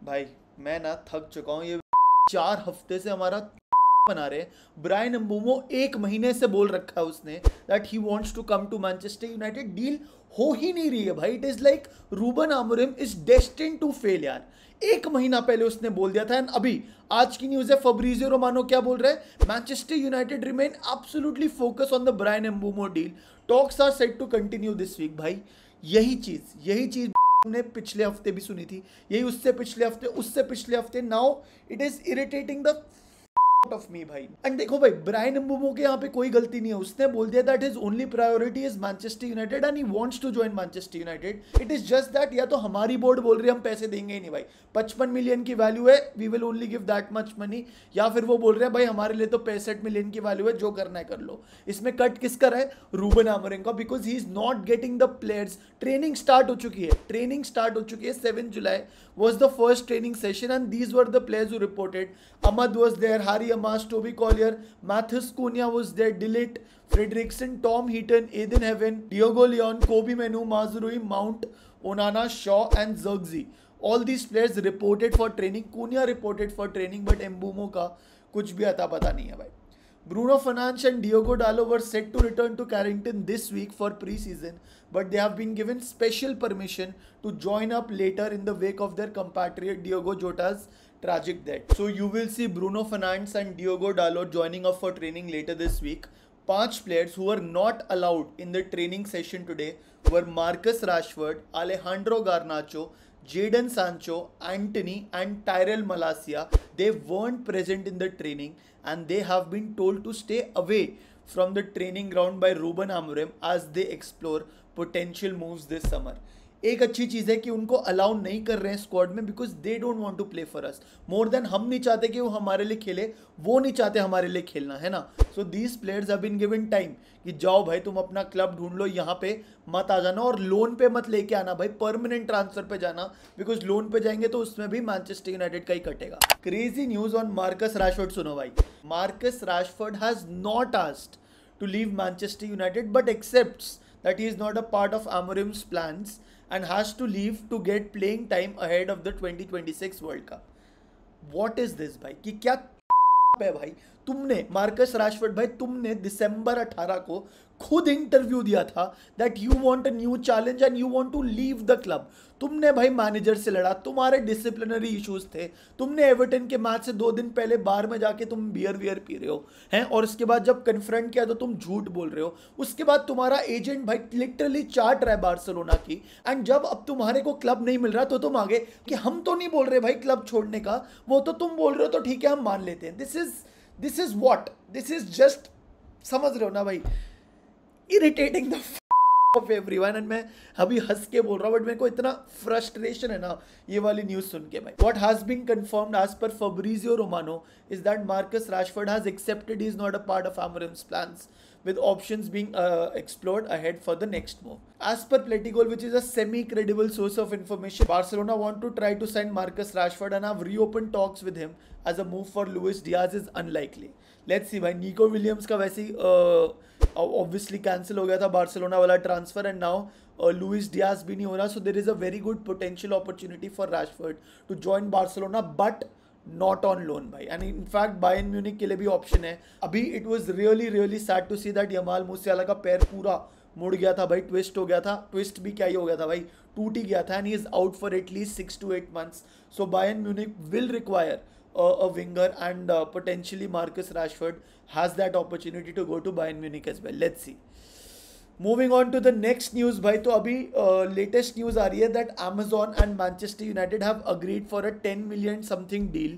भाई मैं ना थक चुका हूँ ये 4 हफ्ते से हमारा बना रहे हैं। ब्रायन एम्बूमो 1 महीने से बोल रखा है उसने that he wants to come to Manchester United. Deal हो ही नहीं रही है भाई। It is like Ruben Amorim is destined to fail यार। 1 महीना पहले उसने बोल दिया था एंड अभी आज की न्यूज है फब्रिजियो रोमानो क्या बोल रहे हैं, Manchester United remain absolutely focus on the Bryan Mbeumo deal, talks are set to continue this week. भाई यही चीज ने पिछले हफ्ते भी सुनी थी, यही उससे पिछले हफ्ते। Now it is irritating the of me भाई। एंड देखो भाई ब्रायन एम्बूमो के यहाँ पे कोई गलती नहीं है। उसने बोल दिया that his only priority is Manchester United and he wants to join Manchester United. It is just that या तो हमारी बोर्ड बोल रही है हम पैसे देंगे ही नहीं भाई, 55 मिलियन की वैल्यू है, we will only give that much money, या फिर वो बोल रहे हैं भाई हमारे लिए तो 65 मिलियन की वैल्यू है, जो करना है कर लो। इसमें कट किसका है? रूबन आमोरिम का, because he is not getting the players. Training start हो चुकी है 7 जुलाई was the first training session and these were the players who reported. Ahmad was there, Harry Amas, Toby Collier, Matheus Cunha was there, Dillit, Fredrickson, Tom Heaton, Aiden Heaven, Diogo Leon, Kobe Menu, Mazrui, Mount, Onana, Shaw and Zirkzee. All these players reported for training. Cunha reported for training but Mbeumo का कुछ भी अता पता नहीं है भाई। Bruno Fernandes and Diogo Dalot were set to return to Carrington this week for pre-season, but they have been given special permission to join up later in the wake of their compatriot Diogo Jota's tragic death. So you will see Bruno Fernandes and Diogo Dalot joining up for training later this week. 5 players who were not allowed in the training session today were Marcus Rashford, Alejandro Garnacho, Jadon Sancho, Antony and Tyrell Malacia. They weren't present in the training and they have been told to stay away from the training ground by Ruben Amorim as they explore potential moves this summer. एक अच्छी चीज़ है कि उनको allow नहीं कर रहे हैं squad में because they don't want to play for us more than हम नहीं चाहते कि वो हमारे लिए खेले, वो नहीं चाहते हमारे लिए खेलना, है ना। So these players have been given time कि जाओ भाई तुम अपना क्लब ढूंढ लो, यहाँ पे मत आ जाना और लोन पे मत लेके आना भाई, परमानेंट ट्रांसफर पे जाना, बिकॉज लोन पे जाएंगे तो उसमें भी मैनचेस्टर यूनाइटेड का ही कटेगा। Crazy news on Marcus Rashford सुनो भाई। Marcus Rashford has not asked to leave Manchester United but accepts that he is not a part of Amorim's plans and has to leave to get playing time ahead of the 2026 World Cup. What is this भाई कि क्या है भाई? तुमने Marcus Rashford भाई तुमने दिसंबर 18 को खुद इंटरव्यू दिया था that you want a new challenge and you want to leave the club. तुमने भाई मैनेजर से लड़ा, तुम्हारे डिसिप्लिनरी इश्यूज थे, तुमने एवर्टन के मैच से 2 दिन पहले बार में जाके तुम बियर पी रहे हो हैं, और उसके बाद जब कन्फ्रंट किया तो तुम झूठ बोल रहे हो। उसके बाद तुम्हारा एजेंट भाई लिटरली चाट रहा है बार्सिलोना की, एंड जब अब तुम्हारे को क्लब नहीं मिल रहा तो तुम आगे कि हम तो नहीं बोल रहे भाई क्लब छोड़ने का, वो तो तुम बोल रहे हो तो ठीक है हम मान लेते हैं। This is what, this is just, समझ रहे हो ना भाई, irritating the of everyone. And मैं अभी हंस के बोल रहा हूं बट मेरे को इतना फ्रस्ट्रेशन है ना ये वाली न्यूज सुन के भाई। What has been confirmed as per Fabrizio Romano is that Marcus Rashford has accepted he is not a part of Amorim's plans, with options being explored ahead for the next move. As per Platigol, which is a semi-credible source of information, Barcelona want to try to sign Marcus Rashford and have reopened talks with him as a move for Luis Diaz is unlikely. Let's see भाई, Nico Williams का वैसे ही obviously cancel हो गया था Barcelona वाला transfer, and now Luis Diaz भी नहीं हो रहा, so there is a very good potential opportunity for Rashford to join Barcelona, but not on loan भाई। एंड इनफैक्ट बायर्न म्यूनिक के लिए भी ऑप्शन है। अभी it was really sad to see that Jamal Musiala का पैर पूरा मुड़ गया था भाई, ट्विस्ट हो गया था, ट्विस्ट भी क्या ही हो गया था भाई, टूट ही गया था, and he is out for at least 6 to 8 months. So Bayern Munich will require a winger and potentially Marcus Rashford has that opportunity to go to Bayern Munich as well. Let's see. Moving on to the next news भाई, तो अभी latest news आ रही है that Amazon and Manchester United have agreed for a 10 million something deal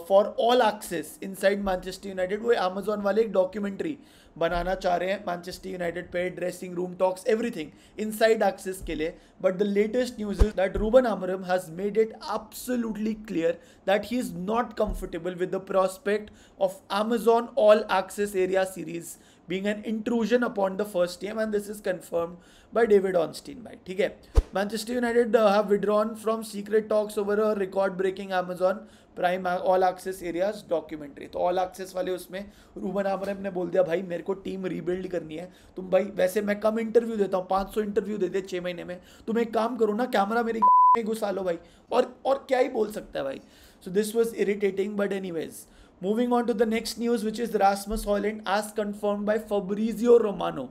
for all access inside Manchester United. वो Amazon वाले एक documentary बनाना चाह रहे हैं मैनचेस्टर यूनाइटेड पे, dressing room talks everything inside access के लिए। But the latest news is that Ruben Amorim has made it absolutely clear that he is not comfortable with the prospect of Amazon all access area series being an intrusion upon the first team, and this is confirmed by David Ornstein भाई, ठीक है। Manchester United have withdrawn from secret talks over a record-breaking Amazon Prime all access areas documentary। तो all access वाले उसमें Ruben आमोरिम ने बोल दिया भाई मेरे को टीम रीबिल्ड करनी है, तुम भाई वैसे मैं कम इंटरव्यू देता हूँ, 500 इंटरव्यू देते 6 महीने में, तुम एक काम करो ना, कैमरा मेरी में घुसा लो भाई, और क्या ही बोल सकता है भाई. So this was irritating, but anyways, moving on to the next news, which is Rasmus Højlund, as confirmed by Fabrizio Romano.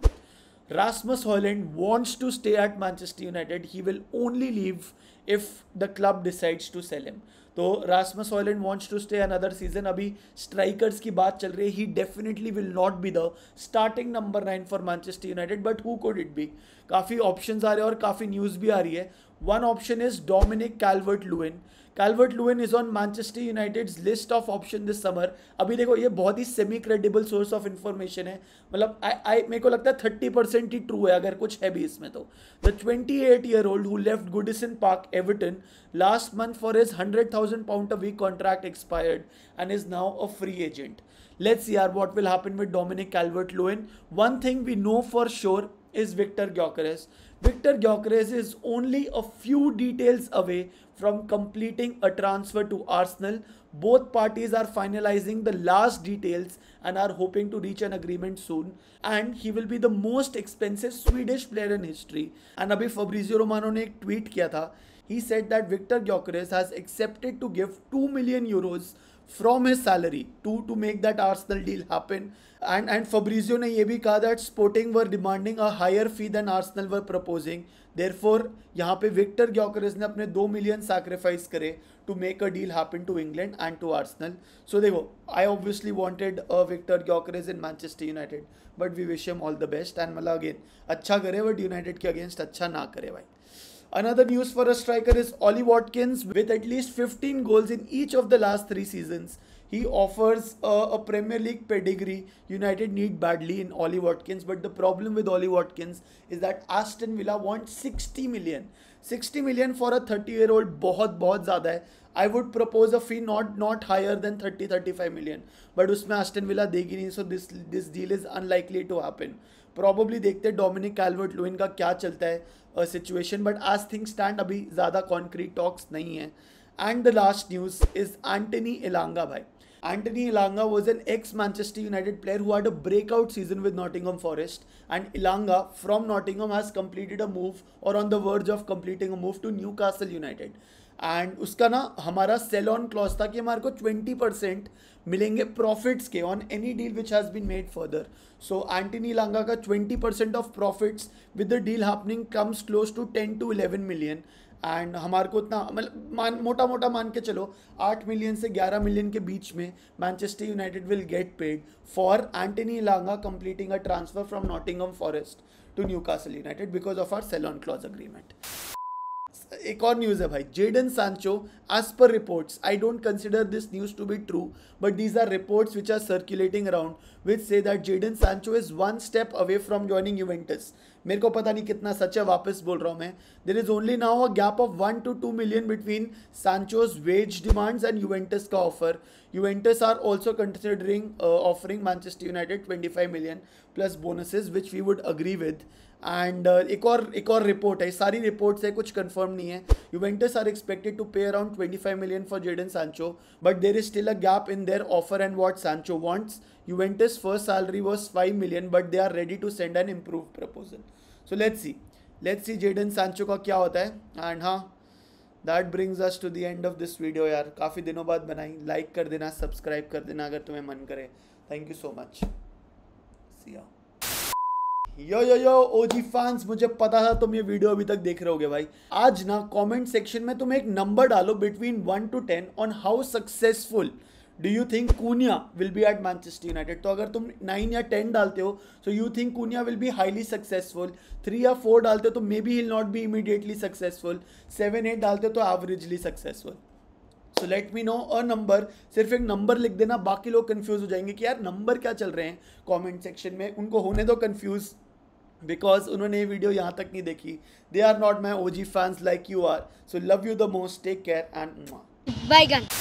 Rasmus Højlund wants to stay at Manchester United. He will only leave if the club decides to sell him. तो Rasmus Højlund wants to stay another season. अभी strikers की बात चल रही है. He definitely will not be the starting number 9 for Manchester United, but who could it be? काफ़ी options आ रहे हैं और काफ़ी news भी आ रही है. One option is Dominic Calvert-Lewin. Calvert-Lewin is on Manchester United's list of option this summer. अभी देखो ये बहुत ही semi credible source of information है, मतलब मेरे को लगता है 30% ही ट्रू है, अगर कुछ है भी इसमें तो. The 28-year-old who left Goodison Park, Everton, last month for his £100,000 a week contract expired and is now a free agent. Let's see what will happen with Dominic Calvert-Lewin. One thing we know for sure is Victor Gyökeres. Victor Gyökeres is only a few details away from completing a transfer to Arsenal. Both parties are finalizing the last details and are hoping to reach an agreement soon. And he will be the most expensive Swedish player in history. And अभी Fabrizio Romano ने एक tweet किया था. He said that Victor Gyökeres has accepted to give 2 million euros from his salary to make that Arsenal deal happen. And Fabrizio ने ये भी कहा that Sporting were demanding a higher fee than Arsenal were proposing. Therefore यहाँ पे Victor Gyökeres ने अपने 2 million sacrifice करे to make a deal happen to England and to Arsenal. So देखो, I obviously wanted Victor Gyökeres in Manchester United, but we wish him all the best. And मतलब again अच्छा करे, but United के against अच्छा ना करे भाई. Another news for a striker is Ollie Watkins. With at least 15 goals in each of the last 3 seasons, he offers a Premier League pedigree United need badly in Ollie Watkins. But the problem with Ollie Watkins is that Aston Villa wants 60 million. 60 million for a 30-year-old बहुत ज़्यादा है. I would propose a fee not higher than 30-35 million. But उसमें Aston Villa देगी नहीं, so this deal is unlikely to happen. Probably देखते Dominic Calvert-Lewin का क्या चलता है situation, but as things stand अभी ज़्यादा concrete talks नहीं है. And the last news is Anthony Elanga भाई. Anthony Elanga was an ex-Manchester United player who had a breakout season with Nottingham Forest, and Elanga from Nottingham has completed a move or on the verge of completing a move to Newcastle United. And उसका ना हमारा cell on clause था कि हमारे को 20% मिलेंगे profits के on any deal which has been made further. So Anthony Elanga का 20% of profits with the deal happening comes close to 10 to 11 million. And हमारे को इतना मतलब मोटा मान के चलो 8 मिलियन से 11 मिलियन के बीच में Manchester United will get paid for Anthony Elanga completing a transfer from Nottingham Forest to Newcastle United because of our sell on clause agreement. एक और न्यूज़ है भाई, Jadon Sancho. As per reports, I don't consider this news to be true, but these are reports which are circulating around which say that Jadon Sancho is 1 step away from joining Juventus. मेरे को पता नहीं कितना सच है, वापस बोल रहा हूँ मैं. There is only now a gap of 1 to 2 million between Sancho's wage demands and Juventus का offer. Juventus are also considering offering Manchester United 25 million plus bonuses which we would agree with. And एक और report है, सारी reports है, कुछ confirm नहीं है. Juventus are expected to pay around 25 million for Jadon Sancho, but there is still a gap in their offer and what Sancho wants. Juventus first salary was 5 million, but they are ready to send an improve proposal. So let's see Jadon Sancho का क्या होता है. And हाँ, that brings us to the end of this video यार. काफ़ी दिनों बाद बनाई. लाइक कर देना, सब्सक्राइब कर देना अगर तुम्हें मन करे. Thank you so much. See ya. Yo OG fans, मुझे पता था तुम ये वीडियो अभी तक देख रहे होगे भाई. आज ना कमेंट सेक्शन में तुम एक नंबर डालो between 1 to 10 on how successful do you think Kuniya will be at Manchester United. तो अगर तुम 9 या 10 डालते हो so you think Kuniya will be highly successful. 3 या 4 डालते हो तो may be he will not be immediately successful. 7-8 डालते हो तो averagely successful. So let me know a number. सिर्फ एक नंबर लिख देना, बाकी लोग कंफ्यूज हो जाएंगे कि यार नंबर क्या चल रहे हैं कमेंट सेक्शन में. उनको होने दो कंफ्यूज, बिकॉज उन्होंने ये वीडियो यहाँ तक नहीं देखी. They are not my OG fans like you are. So love you the most. Take care and bye.